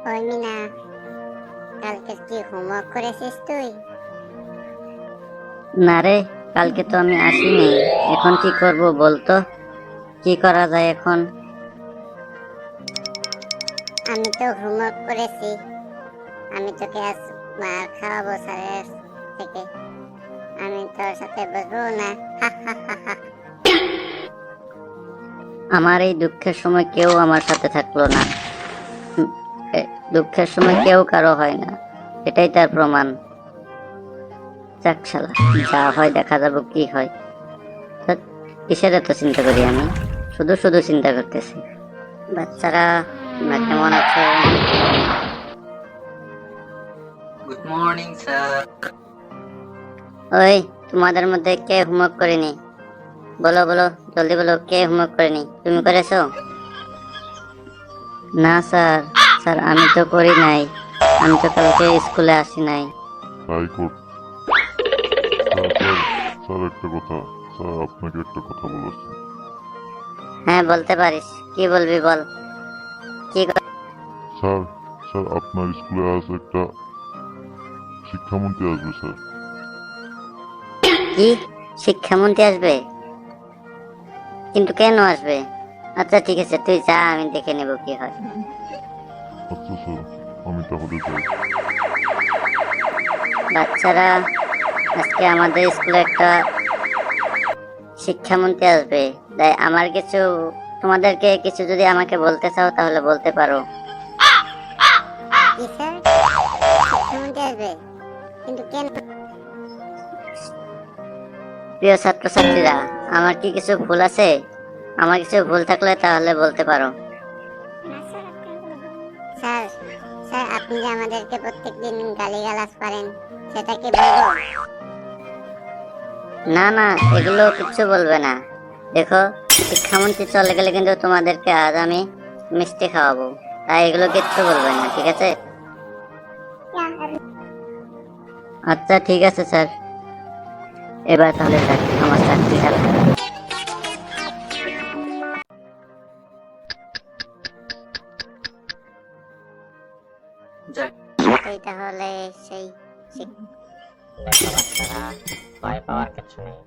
ওই মিনা, কালকে কি হোমওয়ার্ক করেছিস তুই? না রে, কালকে তো আমি আসিনি। এখন কি করব বলতো? কি করা যায় এখন? আমি তো হোমওয়ার্ক করেছি। আমি তোকে আজ মার খাওয়াবো স্যারের থেকে। আমি তোর সাথে বসবো না। আমার এই দুঃখের সময় কেউ আমার সাথে থাকলো না। হুম, দুঃখের সময় কেউ কারো হয় না, এটাই তার প্রমাণ। যাক শালা, যা হয় দেখা যাবে কি হয়। ধ্যাৎ, কিসের এত চিন্তা করি আমি? শুধু শুধু চিন্তা করতেছি। বাচ্চারা, তোমরা কেমন আছো? Good morning sir. ওই, তোমাদের মধ্যে কে হোমওয়ার্ক করেনি? বলো বলো, জলদি বলো, কে হোমওয়ার্ক করেনি? তুমি করেছো? না স্যার, স্যার আমি তো করি নাই। আমি তো কালকে স্কুলে আসি নাই। তাই কর। স্যার একটা কথা, স্যার আপনাকে একটা কথা বলেছি। হ্যাঁ বলতে পারিস, কি বলবি বল। কি স্যার, স্যার আপনার স্কুলে আজ একটা শিক্ষামন্ত্রী আসবে স্যার। কি শিক্ষামন্ত্রী আসবে? কিন্তু কেন আসবে? আচ্ছা ঠিক আছে, তুই যা, আমি দেখে নেব কি হয়। আচ্ছা স্যার, আমি তাহলে যাই। বাচ্চারা, আজকে আমাদের স্কুলে একটা শিক্ষামন্ত্রী আসবে। তাই আমার কিছু, তোমাদেরকে কিছু যদি আমাকে বলতে চাও তাহলে বলতে পারো। কি স্যার, শিক্ষামন্ত্রী আসবে? কিন্তু কেন? প্রিয় ছাত্রছাত্রীরা, আমার কি কিছু ভুল আছে? আমার কিছু ভুল থাকলে তাহলে বলতে পারো। স্যার, স্যার আপনি যে আমাদেরকে প্রত্যেকদিন গালিগালাজ করেন, সেটা কি বলবো? না না, এগুলো কিচ্ছু বলবে না। দেখো, শিক্ষামন্ত্রী চলে গেলে কিন্তু তোমাদেরকে আজ আমি মিষ্টি খাওয়াবো। তাই এগুলো কিচ্ছু বলবে না, ঠিক আছে? আচ্ছা ঠিক আছে স্যার, এবার তাহলে যাক, আমার চাকরিটা। যাক, এই তাহলে সেই শিক- দেখো বাচ্চারা, ভয় পাওয়ার কিছু নেই।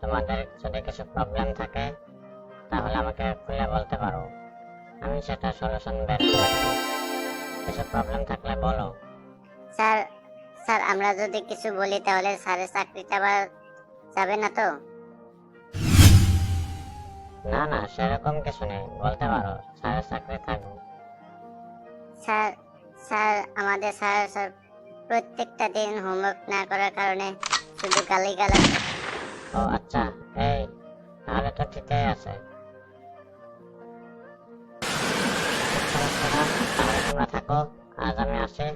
তোমাদের যদি কিছু প্রবলেম থাকে তাহলে আমাকে খুলে বলতে পারো, আমি সেটা সলিউশন বের করে দেবো। কিছু প্রবলেম থাকলে বলো। স্যার, স্যার আমরা যদি কিছু বলি তাহলে স্যারের চাকরিটা আবার যাবে না তো? না না, সেরকম কিছু নেই, বলতে পারো, স্যারের চাকরি থাকবে। স্যার, স্যার আমাদের স্যার স্যার প্রত্যেকটা দিন হোমওয়ার্ক না করার কারণে শুধু গালিগালাজ। ও আচ্ছা, এই তাহলে তো ঠিকই আছে। আচ্ছা বাচ্চারা, তাহলে তোমরা থাকো, আজ আমি আসি।